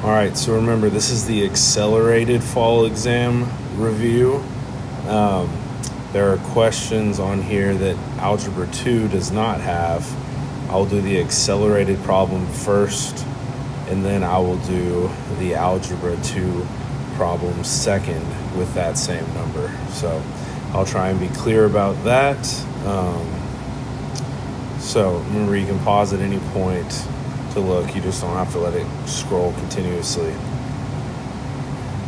All right, so remember, this is the accelerated fall exam review. There are questions on here that Algebra 2 does not have. I'll do the accelerated problem first, and then I will do the Algebra 2 problem second with that same number. So I'll try and be clear about that. So remember, you can pause at any point to look. You just don't have to let it scroll continuously.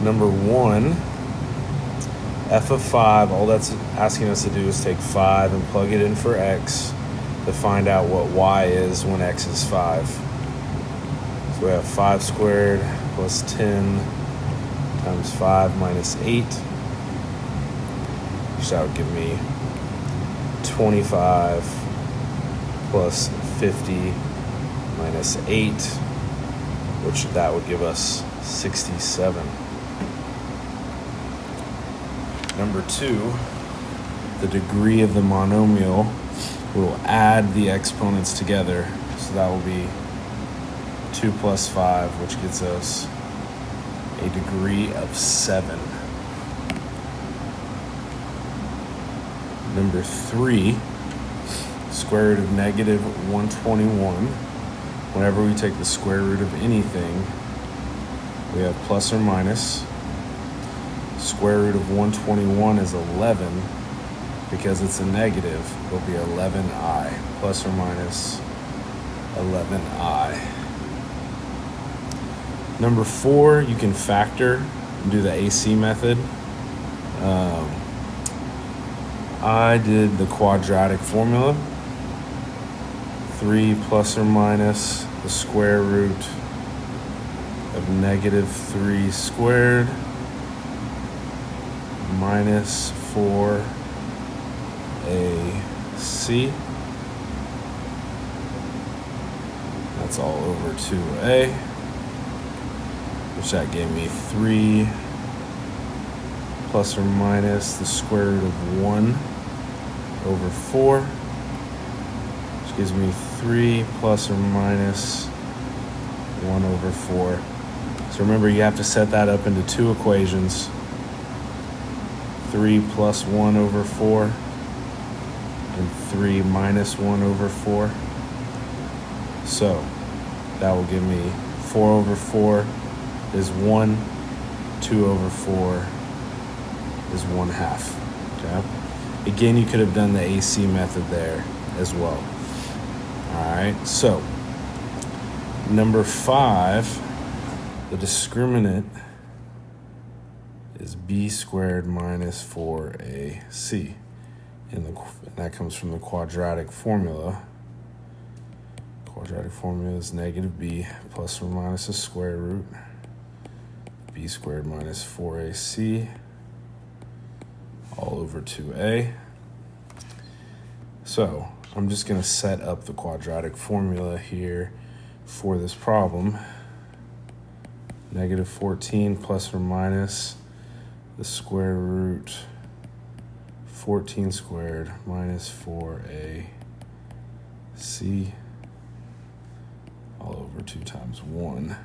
Number 1, f of 5, all that's asking us to do is take 5 and plug it in for x to find out what y is when x is 5. So we have 5 squared plus 10 times 5 minus 8. So that would give me 25 plus 50 minus 8, which that would give us 67. Number 2, the degree of the monomial, will add the exponents together. So that will be 2 plus 5, which gives us a degree of 7. Number 3, square root of negative 121. Whenever we take the square root of anything, we have plus or minus. Square root of 121 is 11. Because it's a negative, it'll be 11i, plus or minus 11i. Number 4, you can factor and do the AC method. I did the quadratic formula. 3 plus or minus the square root of negative 3 squared minus 4ac. That's all over 2a, which that gave me 3 plus or minus the square root of 1 over 4, which gives me 3 plus or minus 1 over 4. So remember, you have to set that up into two equations. 3 plus 1 over 4 and 3 minus 1 over 4. So that will give me 4 over 4 is 1, 2 over 4 is 1/2. Okay. Again, you could have done the AC method there as well. All right, so number 5, the discriminant is b squared minus 4ac. And that comes from the quadratic formula. Quadratic formula is negative b plus or minus a square root b squared minus 4ac all over 2a. So I'm just going to set up the quadratic formula here for this problem. Negative 14 plus or minus the square root 14 squared minus 4ac all over 2 times 1.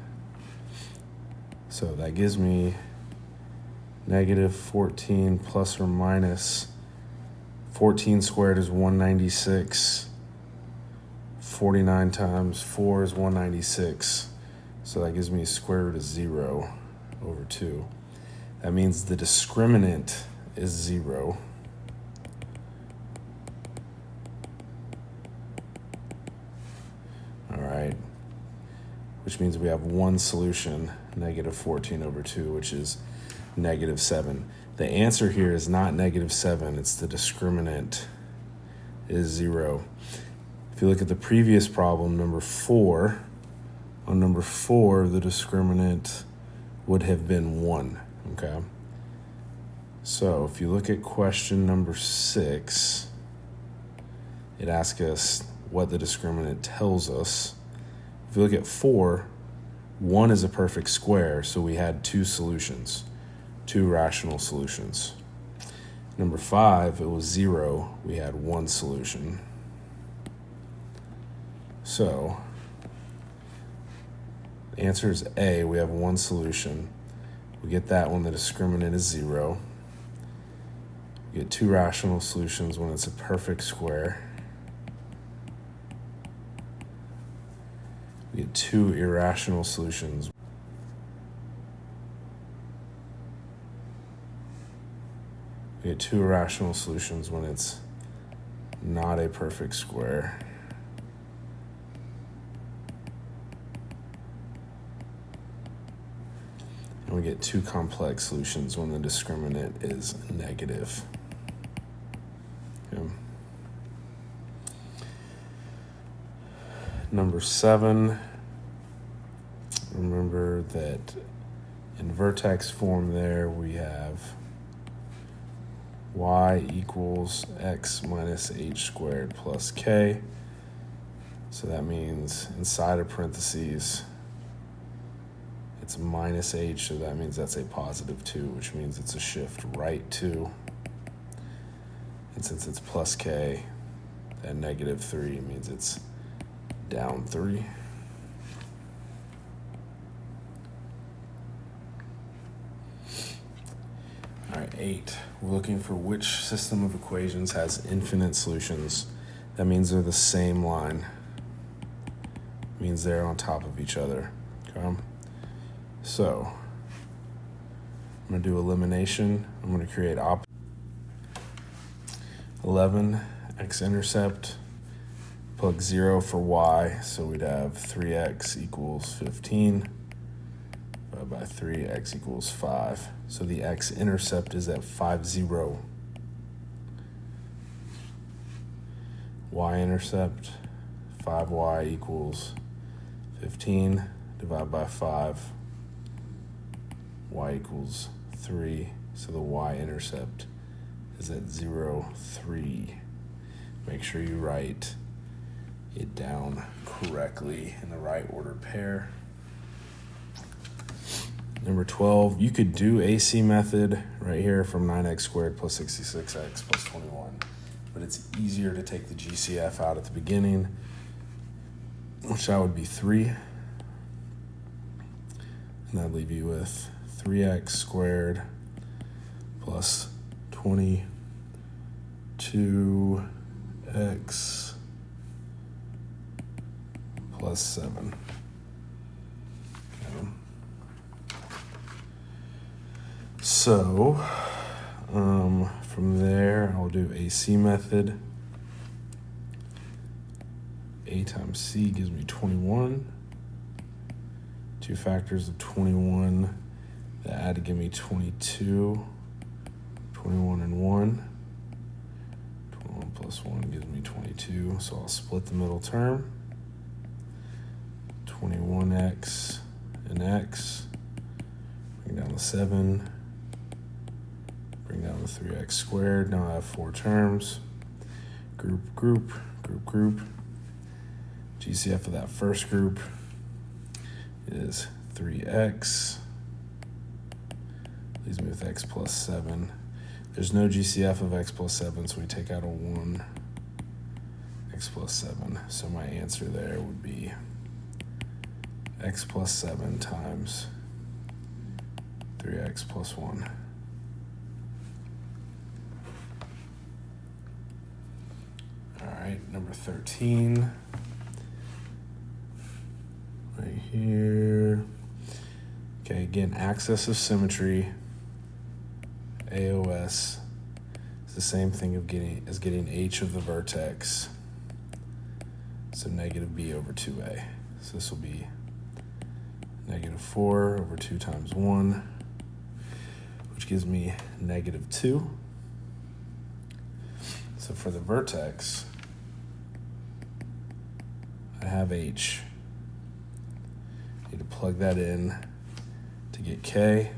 So that gives me negative 14 plus or minus 14 squared is 196. 49 times 4 is 196. So that gives me a square root of 0 over 2. That means the discriminant is 0. All right. Which means we have one solution, negative 14 over 2, which is negative 7. The answer here is not negative 7. It's the discriminant is 0. If you look at the previous problem, number 4, on number 4, the discriminant would have been 1. Okay. So if you look at question number 6, it asks us what the discriminant tells us. If you look at 4, 1 is a perfect square, so we had 2 solutions, 2 rational solutions. Number 5, it was 0, we had 1 solution. So The answer is A. We have one solution. We get that when the discriminant is 0. We get two rational solutions when it's a perfect square. We get two irrational solutions. We get two irrational solutions when it's not a perfect square. And we get two complex solutions when the discriminant is negative. Okay. Number 7, remember that in vertex form there we have y equals x minus h squared plus k. So that means inside of parentheses it's minus h, so that means that's a positive 2, which means it's a shift right 2. And since it's plus k, that negative 3 means it's down 3. All right, 8. We're looking for which system of equations has infinite solutions. That means they're the same line. It means they're on top of each other. Okay? So, I'm going to do elimination. I'm going to create 11, x-intercept, plug 0 for y, so we'd have 3x equals 15, divided by 3, x equals 5. So the x-intercept is at 5, 0. Y-intercept, 5y equals 15, divided by 5, y equals 3, so the y-intercept is at 0, 3. Make sure you write it down correctly in the right order pair. Number 12, you could do AC method right here from 9x squared plus 66x plus 21, but it's easier to take the GCF out at the beginning, which that would be 3, and that'd leave you with 3x squared plus 22x plus 7. Okay. So, from there, I'll do AC method. A times C gives me 21. 2 factors of 21 that add to give me 22. 21 and 1. 21 plus 1 gives me 22. So I'll split the middle term. 21x and x. Bring down the 7. Bring down the 3x squared. Now I have 4 terms. Group, group, group, group. GCF of that first group is 3x. Leaves me with x plus 7. There's no GCF of x plus 7, so we take out a 1. X plus 7. So my answer there would be x plus 7 times 3x plus 1. All right, number 13. Right here. Okay, again, axis of symmetry, AOS, is the same thing as getting h of the vertex. So negative b over 2a. So this will be negative 4 over 2 times 1, which gives me negative 2. So for the vertex, I have h. I need to plug that in to get k.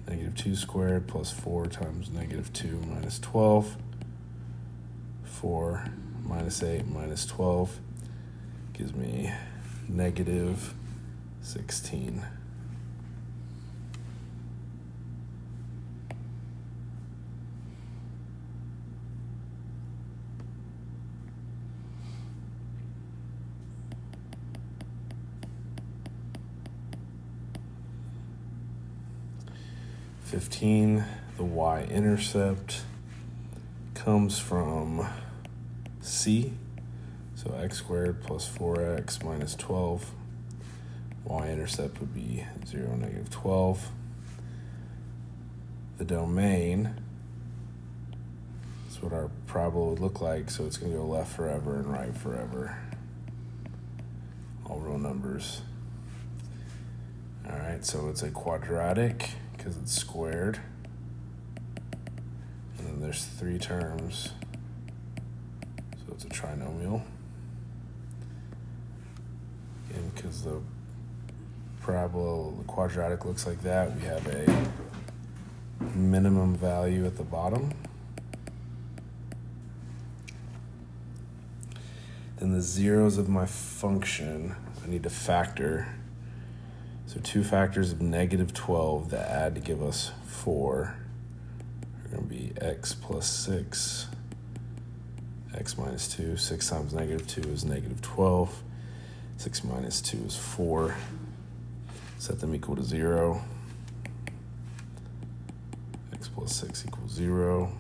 Negative 2 squared plus 4 times negative 2 minus 12. 4 minus 8 minus 12 gives me negative 16. 15, the y-intercept comes from c, so x squared plus 4x minus 12. Y-intercept would be 0, negative 12. The domain is what our parabola would look like, so it's going to go left forever and right forever. All real numbers. All right, so it's a quadratic because it's squared. And then there's 3 terms, so it's a trinomial. And because the parabola, the quadratic looks like that, we have a minimum value at the bottom. Then the zeros of my function, I need to factor. So 2 factors of negative 12 that add to give us 4 are going to be x plus 6, x minus 2. 6 times negative 2 is negative 12. 6 minus 2 is 4. Set them equal to 0. X plus 6 equals 0.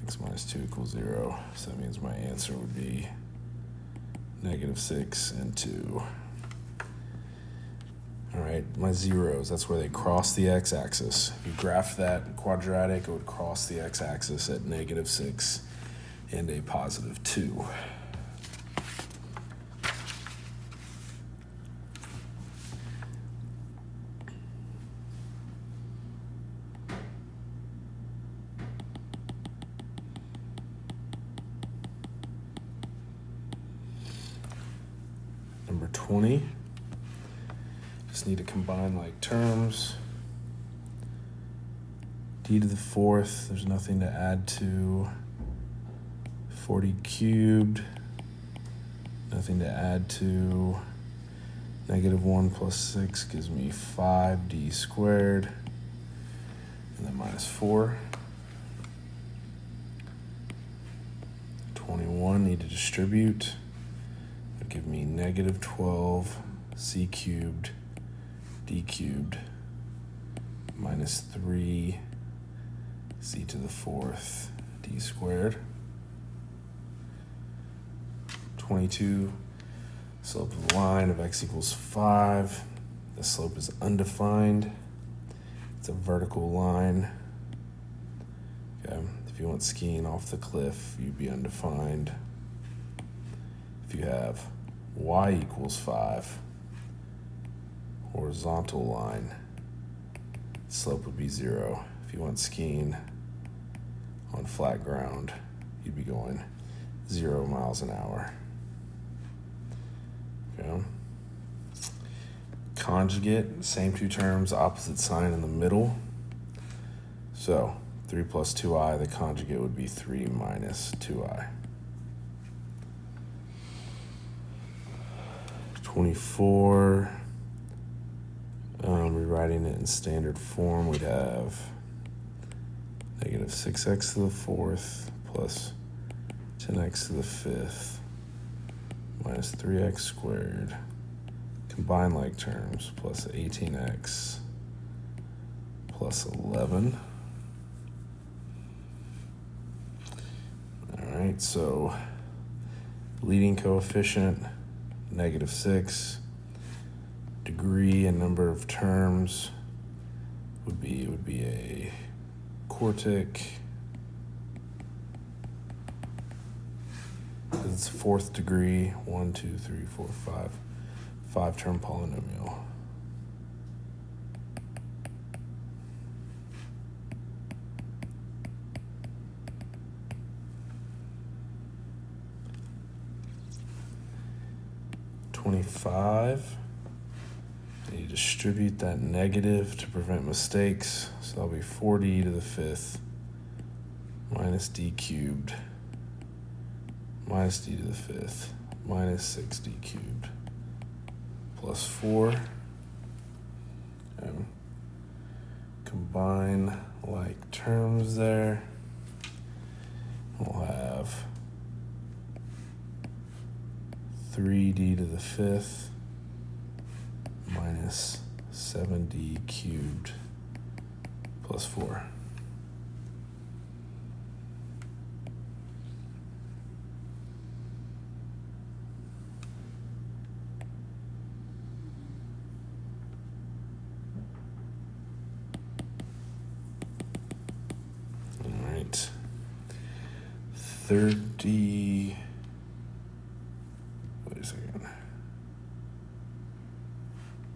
X minus 2 equals 0. So that means my answer would be negative 6 and 2. All right, my zeros, that's where they cross the x-axis. If you graph that quadratic, it would cross the x-axis at negative 6 and a positive 2. Number 20. Just need to combine like terms. D to the 4th, there's nothing to add to. 40 cubed, nothing to add to. Negative 1 plus 6 gives me 5d squared. And then minus 4. 21, need to distribute. Would give me negative 12 c cubed d cubed minus 3 c to the 4th d squared. 22, slope of the line of x equals 5. The slope is undefined. It's a vertical line. Okay, if you went skiing off the cliff, you'd be undefined. If you have y equals 5, horizontal line, slope would be 0. If you went skiing on flat ground, you'd be going 0 miles an hour. Okay. Conjugate, same 2 terms, opposite sign in the middle. So 3 plus 2i, the conjugate would be 3 minus 2i. 24, rewriting it in standard form, we'd have negative 6x to the 4th plus 10x to the 5th minus 3x squared, combine like terms, plus 18x plus 11. All right, so leading coefficient, negative 6. Degree and number of terms would be a quartic. It's 4th degree, 1, 2, 3, 4, 5, 5-term polynomial. You distribute that negative to prevent mistakes, so that'll be 4d to the 5th minus d cubed minus d to the 5th minus 6d cubed plus 4. And combine like terms there. We'll have 3d to the 5th minus 7d cubed plus 4. All right. 30. Wait a second.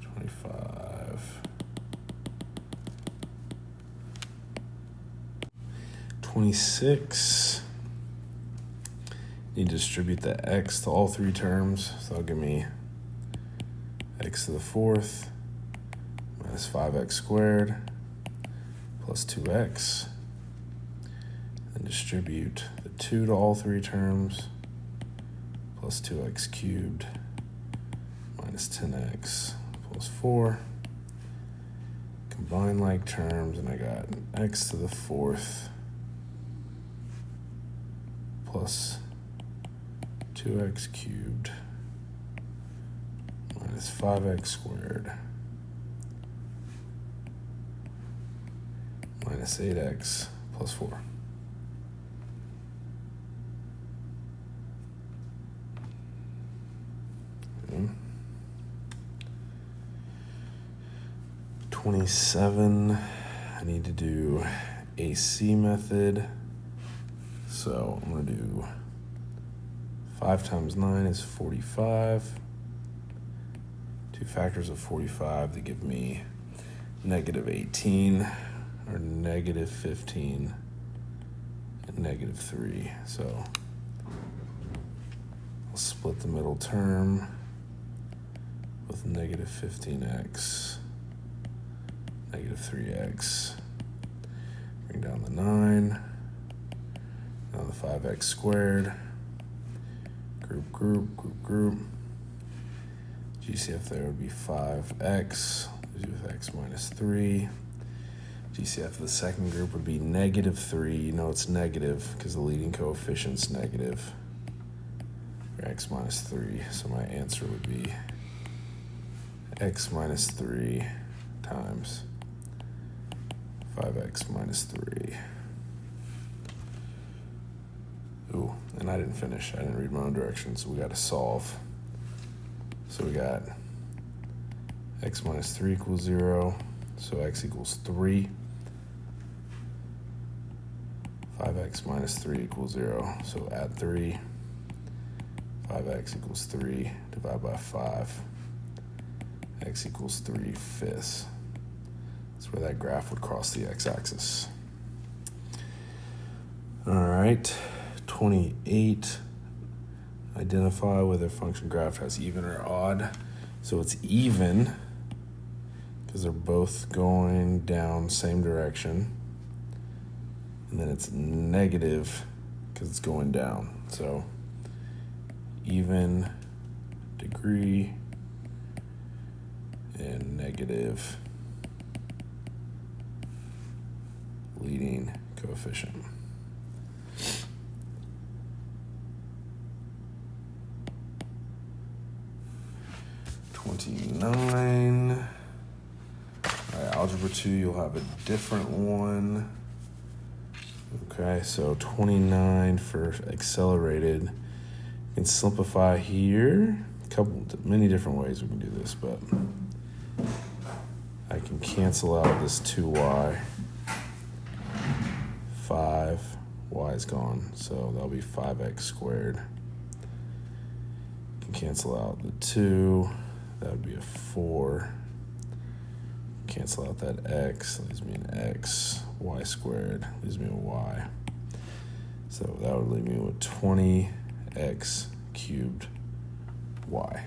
25. 26. Need to distribute the x to all three terms. So that'll give me x to the fourth minus 5x squared plus 2x. Then distribute the 2 to all three terms plus 2x cubed minus 10x plus 4. Combine like terms, and I got x to the fourth plus 2x cubed minus 5x squared minus 8x plus 4. Okay. 27, I need to do AC method. So I'm going to do 5 times 9 is 45. 2 factors of 45 that give me negative 18 or negative 15 and negative 3. So I'll split the middle term with negative 15x, negative 3x. Bring down the 9, down the 5x squared. Group. GCF there would be 5x, leaves you with x minus 3. GCF of the second group would be negative 3. You know it's negative because the leading coefficient's negative. Or x minus 3. So my answer would be x minus 3 times 5x minus 3. Ooh, and I didn't finish. I didn't read my own directions, so we got to solve. So we got x minus 3 equals 0, so x equals 3. 5x minus 3 equals 0, so add 3. 5x equals 3, divide by 5. X equals 3/5. That's where that graph would cross the x-axis. All right. 28, identify whether a function graph has even or odd. So it's even because they're both going down same direction. And then it's negative because it's going down. So even degree and negative leading coefficient. Nine. All right, Algebra 2, you'll have a different one. Okay, so 29 for accelerated. You can simplify here. Many different ways we can do this, but I can cancel out this 2y. 5, y is gone, so that'll be 5x squared. You can cancel out the 2. That would be a 4. Cancel out that x, leaves me an x. Y squared leaves me a y. So that would leave me with 20x cubed y.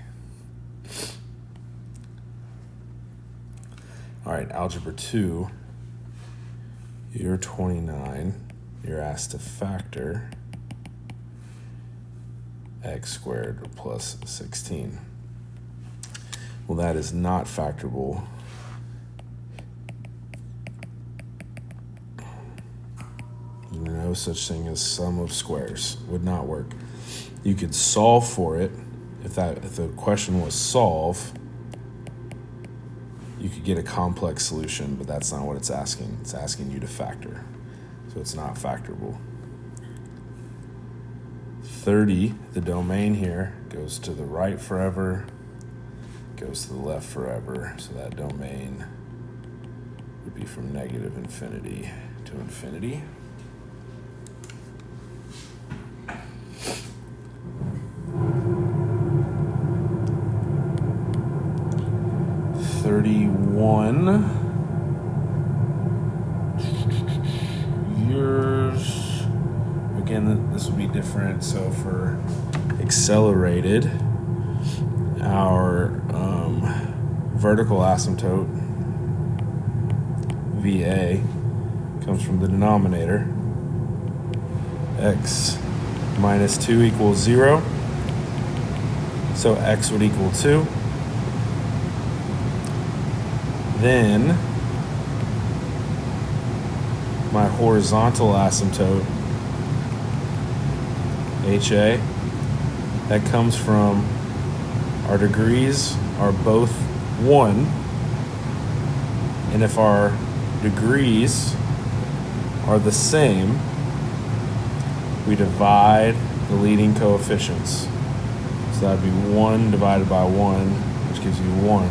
All right, Algebra 2, you're 29. You're asked to factor x squared plus 16. Well, that is not factorable. No such thing as sum of squares. Would not work. You could solve for it. If the question was solve, you could get a complex solution, but that's not what it's asking. It's asking you to factor. So it's not factorable. 30, the domain here, goes to the right forever, goes to the left forever. So that domain would be from negative infinity to infinity. Yours, again, this would be different. So for accelerated, our vertical asymptote, VA, comes from the denominator. X minus 2 equals 0. So x would equal 2. Then my horizontal asymptote, HA, that comes from our degrees are both 1. And if our degrees are the same, we divide the leading coefficients. So that would be 1 divided by 1, which gives you 1.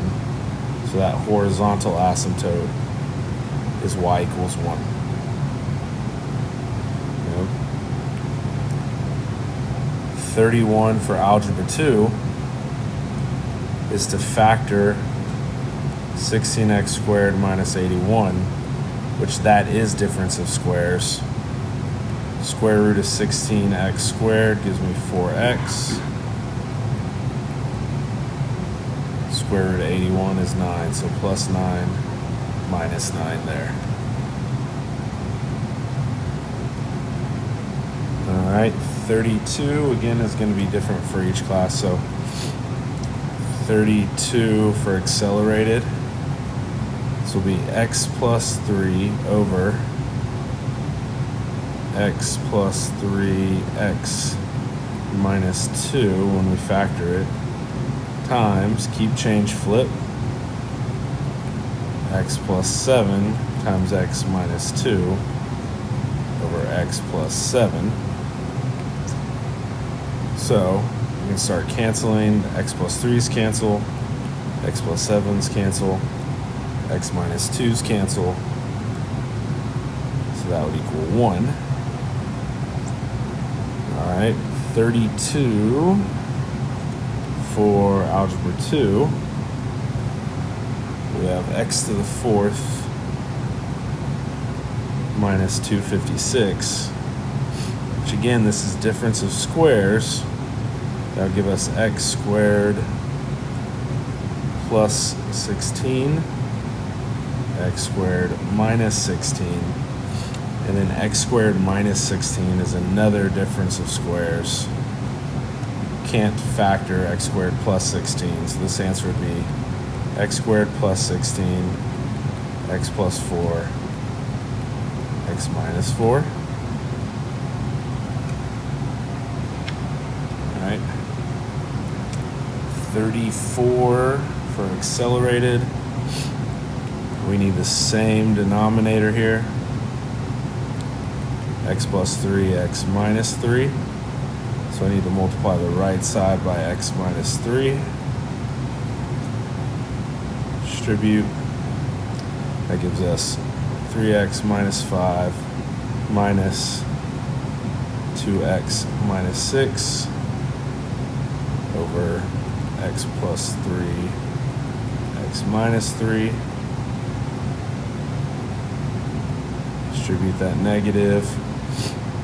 So that horizontal asymptote is y equals 1. Yep. 31 for algebra 2 is to factor 16x squared minus 81, which that is difference of squares. Square root of 16x squared gives me 4x. Square root of 81 is 9, so plus 9 minus 9 there. All right, 32, again, is going to be different for each class. So 32 for accelerated. This will be x plus 3 over x plus 3x minus 2 when we factor it, times, keep change flip, x plus 7 times x minus 2 over x plus 7. So we can start canceling. X plus 3's cancel, x plus 7's cancel, x minus 2's cancel. So that would equal 1. All right, 32 for algebra 2. We have x to the 4th minus 256, which again, this is difference of squares. That would give us x squared plus 16, x squared minus 16, and then x squared minus 16 is another difference of squares. Can't factor x squared plus 16, so this answer would be x squared plus 16, x plus 4, x minus 4. All right. 34 for accelerated. We need the same denominator here. X plus 3, x minus 3. So I need to multiply the right side by x minus 3. Distribute. That gives us 3x minus 5 minus 2x minus 6 over x plus 3, x minus 3. Distribute that negative.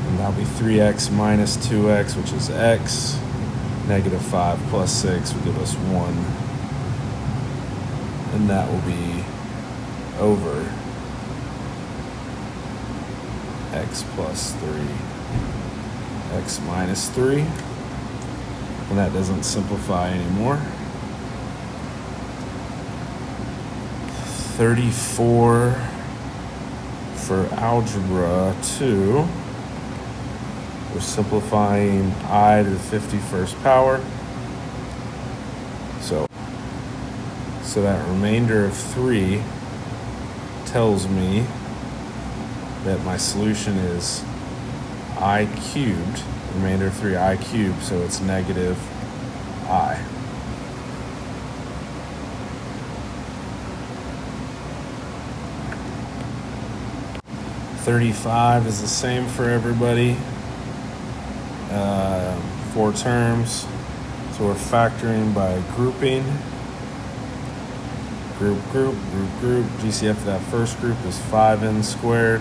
And that'll be 3x minus 2x, which is x. Negative 5 plus 6 will give us 1. And that will be over x plus 3, x minus 3. And that doesn't simplify anymore. 34 for algebra 2. We're simplifying I to the 51st power. So So that remainder of 3 tells me that my solution is I cubed, remainder of 3 I cubed, so it's negative I. $35 is the same for everybody. 4 terms. So we're factoring by grouping. Group. GCF of that first group is 5n squared.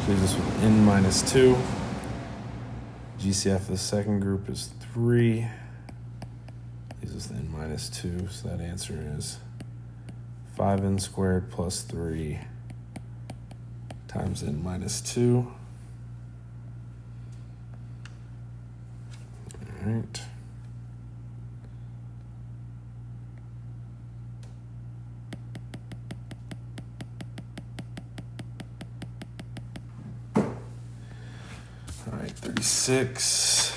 Leaves us with n minus 2. GCF of the second group is 3. Leaves us with n minus 2. So that answer is 5n squared plus 3 times n minus 2. All right. All right, 36.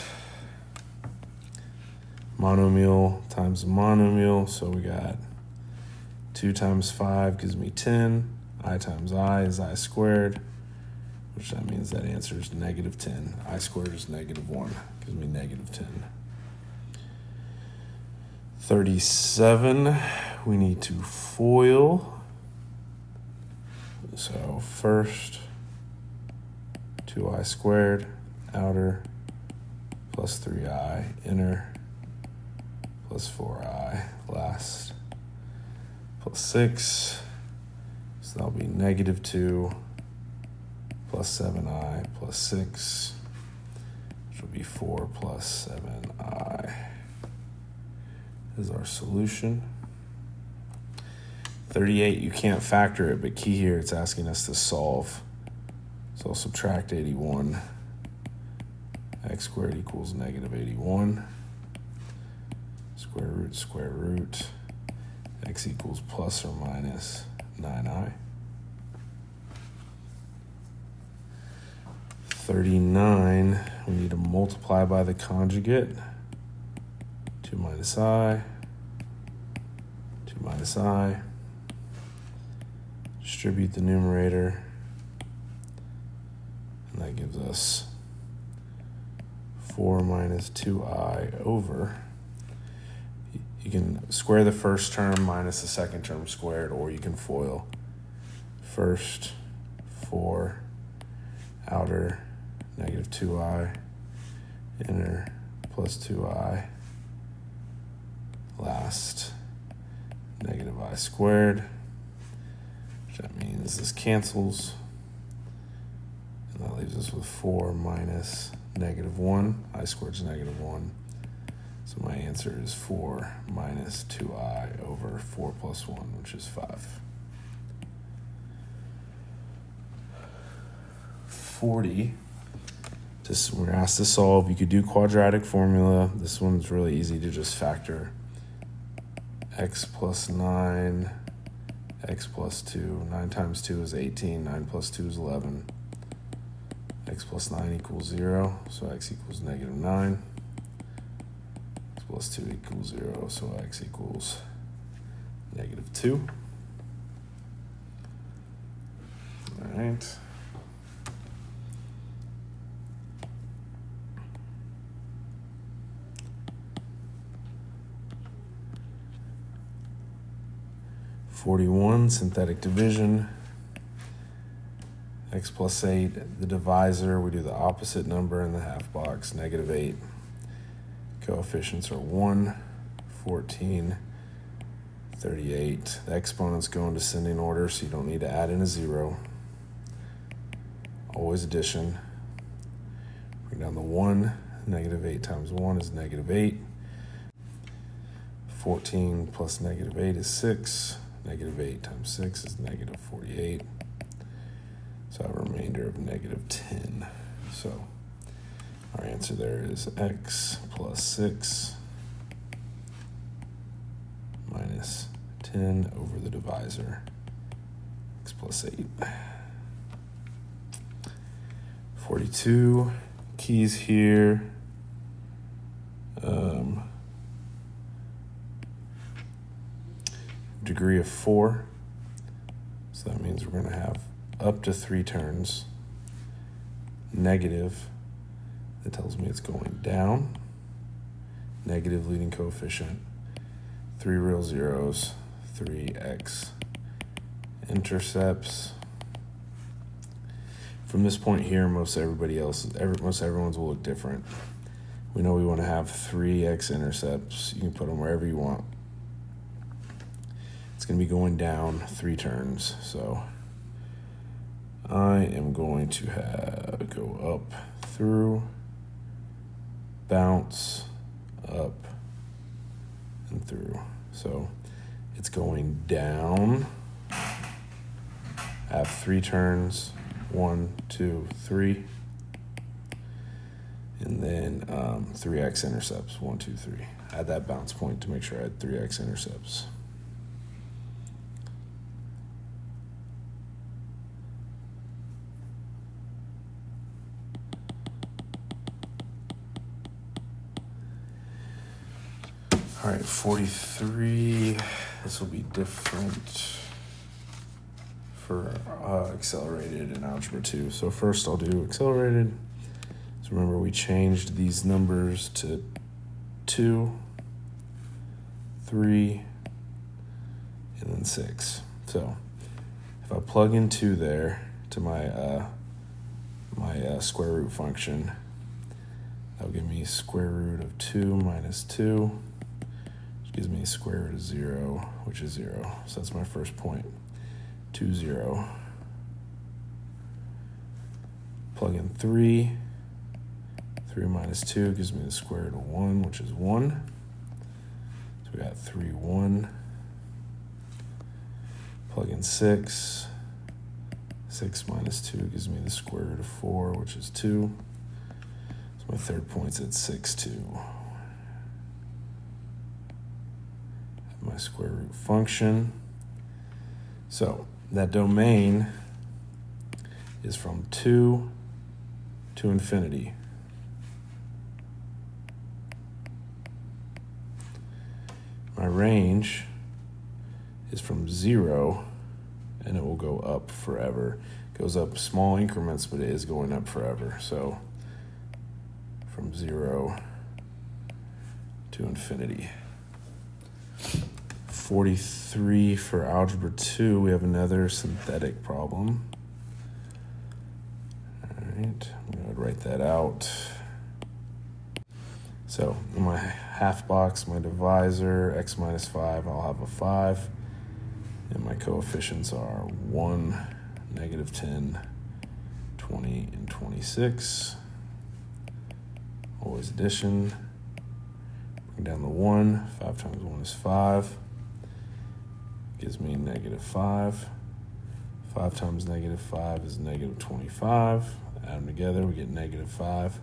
Monomial times monomial. So we got 2 times 5 gives me 10. I times I is I squared, which that means that answer is negative 10. I squared is negative 1, gives me negative 10. 37, we need to FOIL. So first, 2i squared, outer, plus 3i, inner, plus 4i, last, plus 6. So that'll be negative 2 plus 7i plus 6, which will be 4 plus 7i is our solution. 38, you can't factor it, but key here, it's asking us to solve. So I'll subtract 81. X squared equals negative 81. Square root. X equals plus or minus 9i. 39, we need to multiply by the conjugate. 2 minus I, 2 minus I. Distribute the numerator. And that gives us 4 minus 2i over. You can square the first term minus the second term squared, or you can FOIL. First, 4, outer, negative 2i, inner, plus 2i, last, negative I squared, which that means this cancels, and that leaves us with 4 minus negative 1. I squared is negative 1. So my answer is 4 minus 2i over 4 plus 1, which is 5. 40. We're asked to solve. You could do quadratic formula. This one's really easy to just factor. X plus 9, X plus 2. 9 times 2 is 18. 9 plus 2 is 11. X plus 9 equals 0, so X equals negative 9. X plus 2 equals 0, so X equals negative 2. All right. (41) synthetic division. X plus 8, the divisor, we do the opposite number in the half box, negative 8. Coefficients are 1, 14, 38. The exponents go in descending order, so you don't need to add in a 0. Always addition. Bring down the 1, negative 8 times 1 is negative 8. 14 plus negative 8 is 6. Negative 8 times 6 is negative 48. So I have a remainder of negative 10. So our answer there is X plus 6 minus 10 over the divisor, X plus 8. 42, keys here. degree of 4. So that means we're going to have up to 3 turns. Negative, that tells me it's going down. Negative leading coefficient. 3 real zeros. 3x intercepts. From this point here, most everyone's will look different. We know we want to have 3x intercepts. You can put them wherever you want. It's going to be going down 3 turns. So I am going to go up through, bounce, up, and through. So it's going down. I have 3 turns. 1, 2, 3. And then 3x intercepts. 1, 2, 3. Add that bounce point to make sure I had 3x intercepts. All right, 43. This will be different for accelerated and algebra 2. So first I'll do accelerated. So remember we changed these numbers to 2, 3, and then 6. So if I plug in 2 there to my square root function, that'll give me square root of 2 minus 2, which gives me square root of 0, which is 0. So that's my first point. 2, 0. Plug in 3. 3 minus 2 gives me the square root of 1, which is 1. So we got 3, 1. Plug in 6. 6 minus 2 gives me the square root of 4, which is 2. So my third point's at 6, 2. My square root function. So that domain is from 2 to infinity. My range is from 0, and it will go up forever. It goes up small increments, but it is going up forever. So from 0 to infinity. 43 for algebra 2, we have another synthetic problem. All right, I'm going to write that out. So in my half box, my divisor, x minus 5, I'll have a 5. And my coefficients are 1, negative 10, 20, and 26. Always addition. Bring down the 1. 5 times 1 is 5. Gives me negative 5. 5 times negative 5 is negative 25. Add them together, we get negative 5.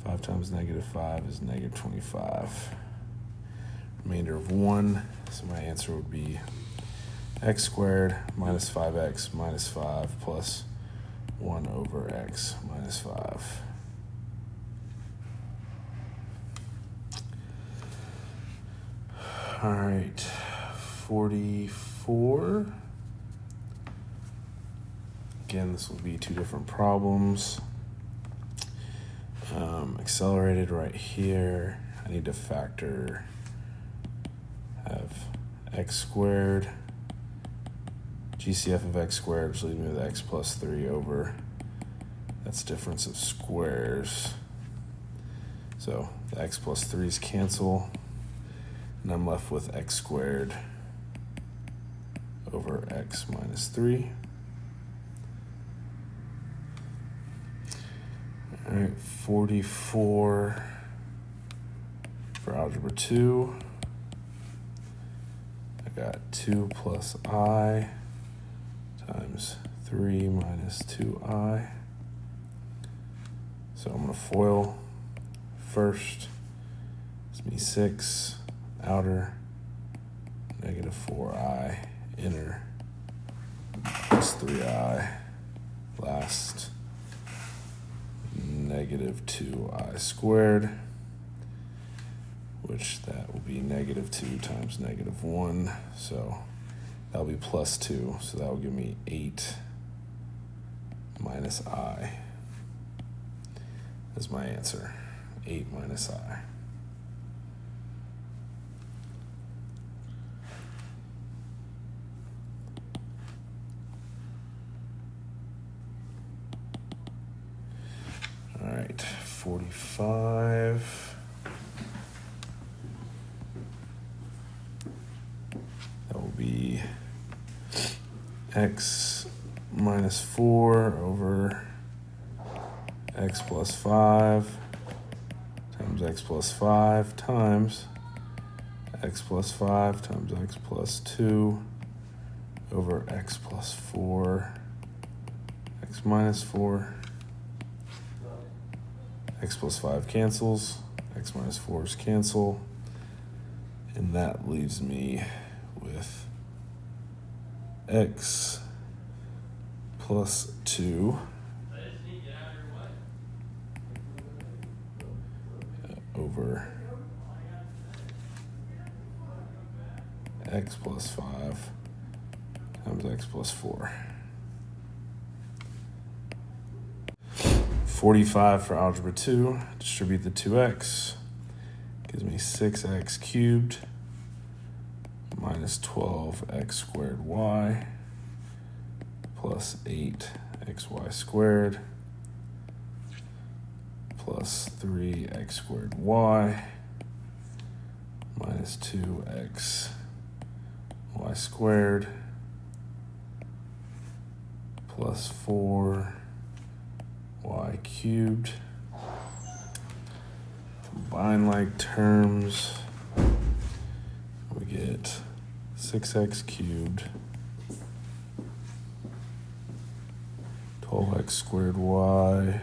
5 times negative 5 is negative 25. Remainder of 1, so my answer would be x squared minus 5x minus 5 plus 1 over x minus 5. All right, 44. Again, this will be 2 different problems. Accelerated right here. I need to factor, have x squared, GCF of x squared, which leaves me with x plus 3 over, that's difference of squares. So the x plus 3's cancel, and I'm left with x squared over x minus 3. All right, 44 for algebra 2. I got 2 plus I times 3 minus 2I. So I'm going to FOIL first. It's me 6, outer, negative 4I, inner, plus 3I, last, negative 2I squared, which that will be -2 times -1. So that'll be +2. So that will give me 8 minus I as my answer. 8 minus I. All right, 45. That will be x minus 4 over x plus 5 times x plus 5 times x plus 5 times x plus 2 over x plus 4, x minus 4. X plus 5 cancels, x minus 4's cancel, and that leaves me with x plus 2 over x plus 5 times x plus 4. 45 for algebra 2, distribute the 2x, gives me 6x cubed minus 12x squared y plus 8xy squared plus 3x squared y minus 2x y squared plus 4 y cubed. Combine like terms, we get 6x cubed, 12x squared y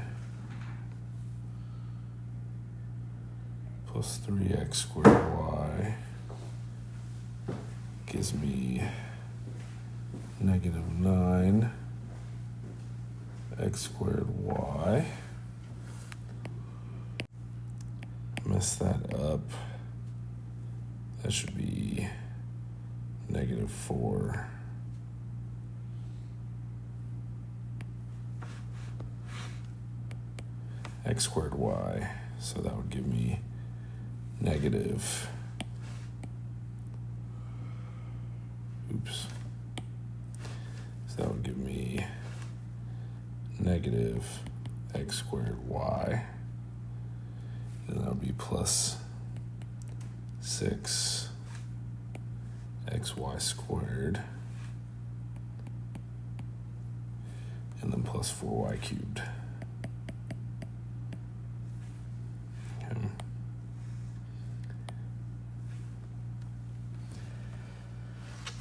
plus 3x squared y gives me -9 x squared y. Mess that up. That should be -4 x squared y. So that would give me negative. Oops. So that would give me negative x squared y, and that would be plus 6 xy squared, and then plus 4y cubed. Okay.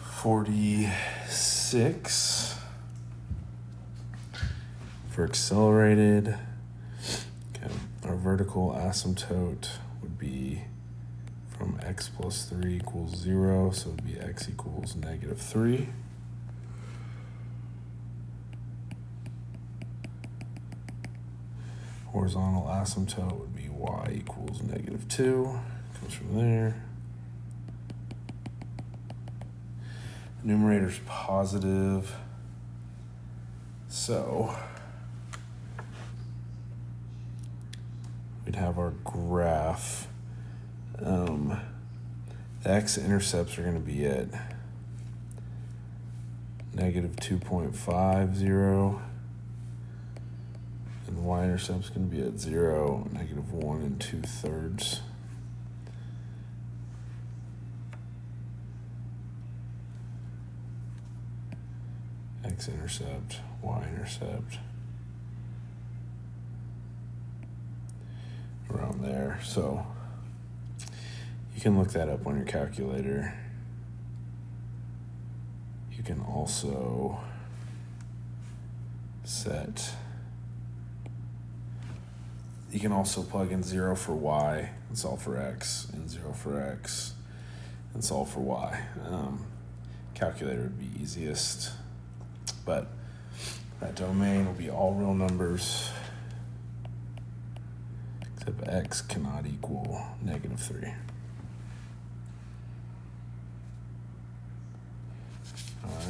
46 for accelerated. Okay. Our vertical asymptote would be from x plus 3 equals 0, so it would be x equals -3. Horizontal asymptote would be y equals -2. Comes from there. Numerator's positive. So we'd have our graph. The x-intercepts are going to be at -2.50, and the y-intercept's going to be at 0, -1 2/3. X-intercept, y-intercept, around there. So you can look that up on your calculator. You can also plug in 0 for y and solve for x, and 0 for x and solve for y. Calculator would be easiest, but that domain will be all real numbers, except x cannot equal -3.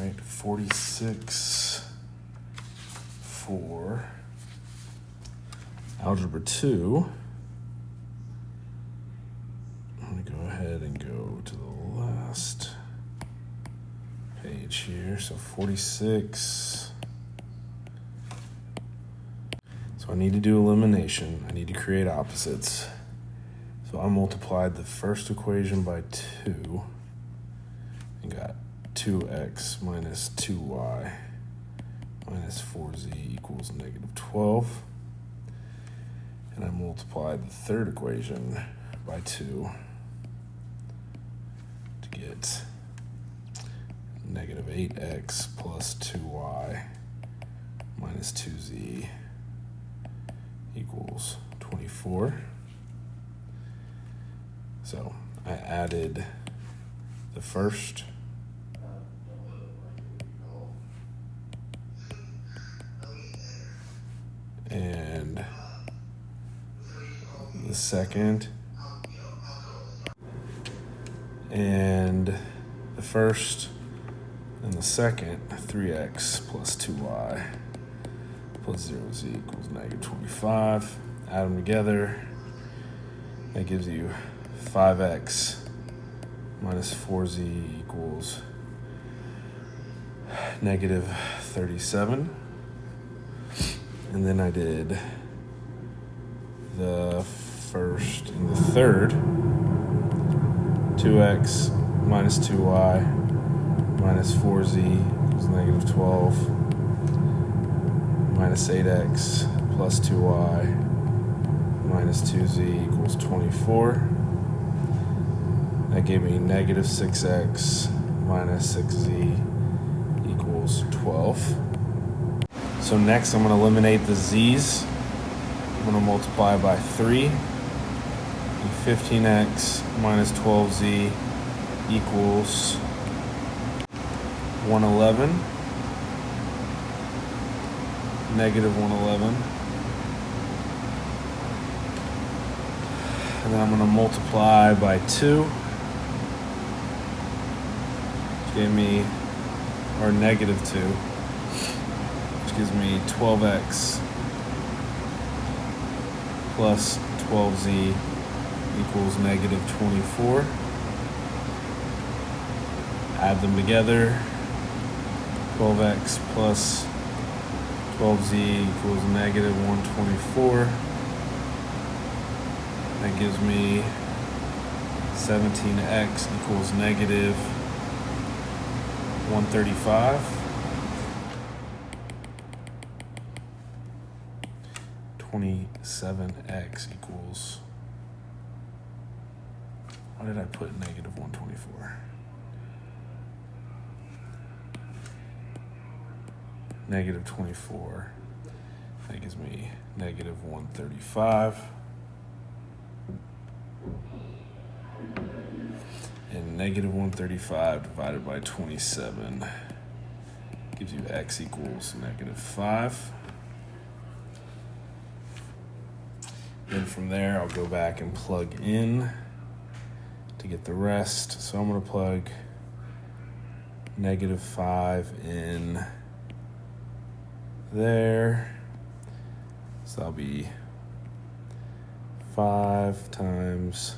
right, 46 for Algebra 2. I'm going to go ahead and go to the last page here. So 46. So I need to do elimination. I need to create opposites. So I multiplied the first equation by 2 and got 2x minus 2y minus 4z equals negative 12. And I multiplied the third equation by 2 to get negative 8x plus 2y minus 2z equals 24. So I added the first and the second, and the first and the second, 3x plus 2y plus 0z equals negative 25. Add them together. That gives you 5x minus 4z equals negative 37. And then I did the first and the third, 2x minus 2y minus 4z equals negative 12, minus 8x plus 2y minus 2z equals 24. That gave me negative 6x minus 6z equals 12. So next I'm going to eliminate the z's. I'm going to multiply by 3. And 15x minus 12z equals 111. Negative 111. And then I'm going to multiply by 2. Which gave me, or negative 2. Which gives me 12x plus 12z equals negative 24. Add them together. 12x plus 12z equals negative 124. That gives me 17x equals negative 135. 27x equals, why did I put negative 124? Negative 24, that gives me negative 135. And negative 135 divided by 27 gives you x equals negative 5. Then from there, I'll go back and plug in to get the rest. So I'm going to plug negative 5 in there. So that'll be 5 times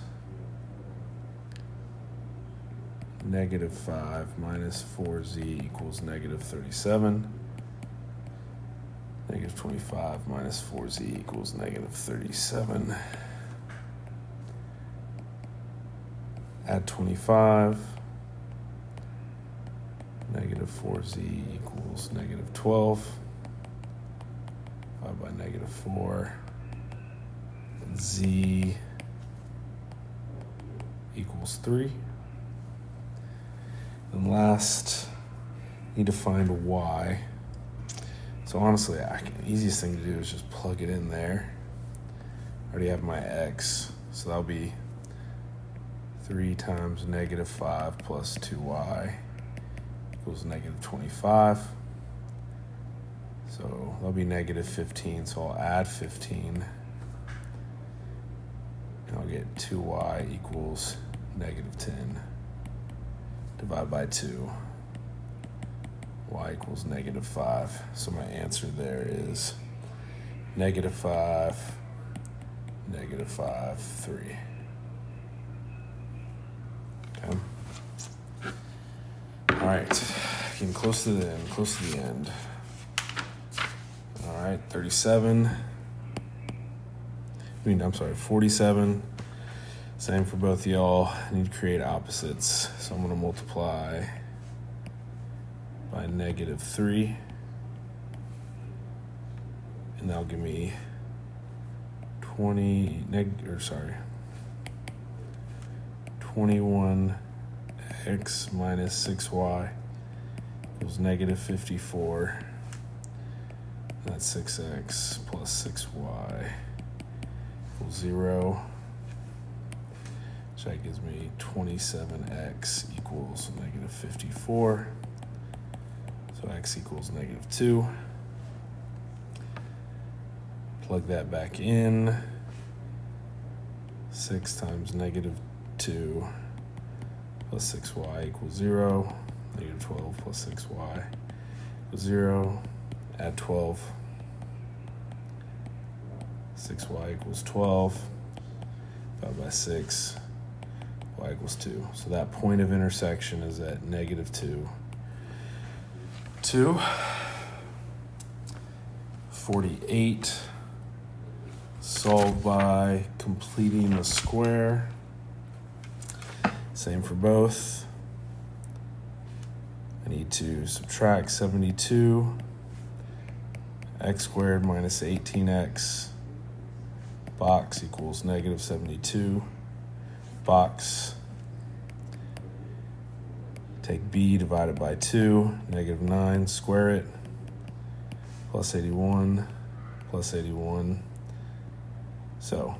negative 5 minus 4z equals negative 37. Negative 25 minus 4z equals negative 37. Add 25. Negative 4z equals negative 12. 5 by negative 4. Z equals 3. And last, need to find y. So honestly, the easiest thing to do is just plug it in there. I already have my x, so that'll be 3 times negative 5 plus 2y equals negative 25. So that'll be negative 15, so I'll add 15. And I'll get 2y equals negative 10. Divide by 2. y equals -5. So my answer there is -5, -5, 3. Okay. All right, getting close to the end, All right, 47. Same for both of y'all. I need to create opposites. So I'm gonna multiply by -3. And that'll give me 21x minus 6y equals -54. That's 6x plus 6y equals 0. So that gives me 27x equals -54. So x equals -2. Plug that back in. 6 times -2 plus 6y equals 0. -12 plus 6y equals 0. Add 12. 6y equals 12. Divided by 6. Y equals 2. So that point of intersection is at -2. 2. 48. Solve by completing a square. Same for both. I need to subtract 72. X squared minus 18x. Box equals -72. Box. Take b divided by 2. -9. Square it. Plus 81. Plus 81. So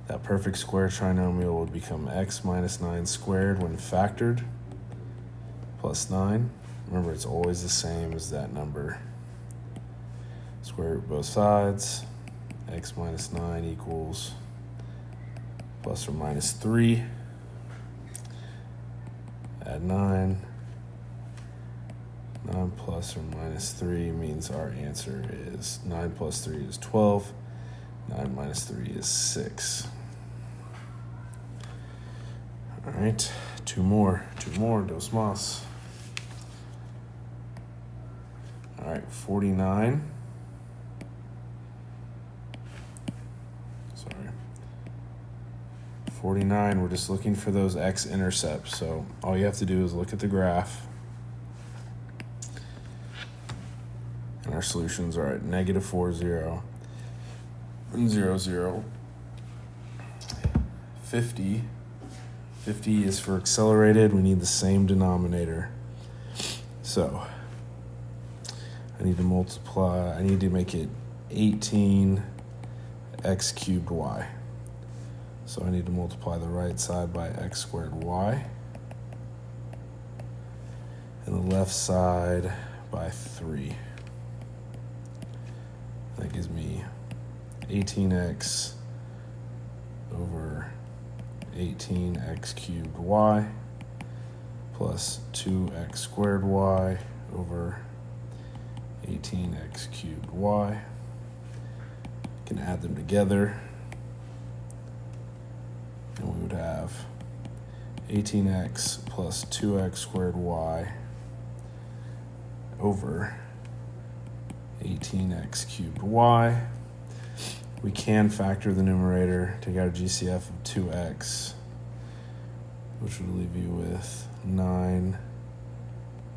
that perfect square trinomial would become x minus 9 squared when factored plus 9. Remember, it's always the same as that number. Square root both sides. X minus 9 equals plus or minus 3. Add 9. 9 plus or minus 3 means our answer is 9 plus 3 is 12. 9 minus 3 is 6. All right, two more, dos más. All right, 49. Sorry. 49, we're just looking for those x-intercepts. So all you have to do is look at the graph. And our solutions are at -4, 0. And 0, 0. 50. 50 is for accelerated. We need the same denominator. So I need to multiply. I need to make it 18x cubed y. So I need to multiply the right side by x squared y. And the left side by 3. That gives me 18x over 18x cubed y plus 2x squared y over 18x cubed y. You can add them together and we would have 18x plus 2x squared y over 18x cubed y. We can factor the numerator, take out a GCF of 2x, which would leave you with 9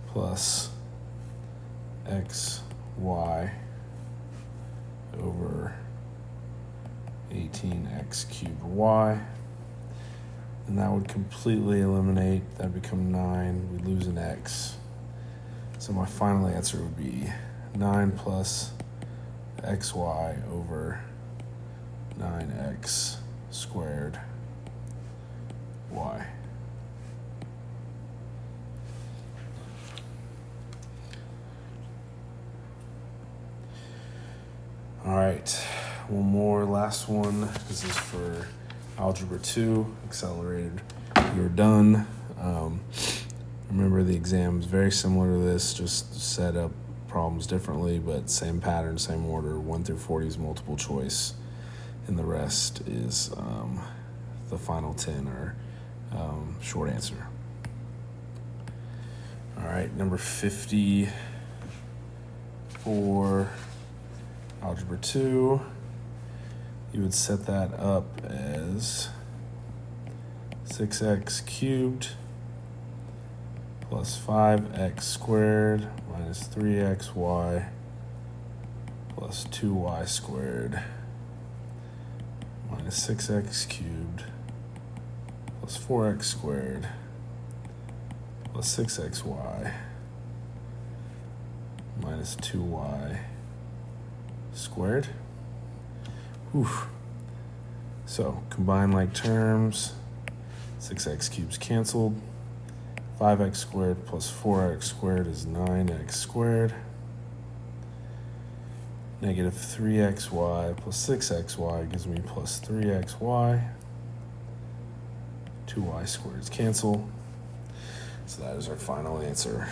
plus xy over 18x cubed y. And that would completely eliminate, that'd become 9, we'd lose an x. So my final answer would be 9 plus xy over 9x squared y. All right, one more, last one. This is for Algebra 2, accelerated. You're done. Remember, the exam is very similar to this, just set up problems differently, but same pattern, same order. 1 through 40 is multiple choice, and the rest is the final 10 are short answer. All right, number 54, Algebra 2. You would set that up as 6x cubed plus 5x squared minus 3xy plus 2y squared minus 6x cubed plus 4x squared plus 6xy minus 2y squared. Oof. So combine like terms. 6x cubed canceled. 5x squared plus 4x squared is 9x squared. Negative 3xy plus 6xy gives me plus 3xy. 2y squared is cancel. So that is our final answer.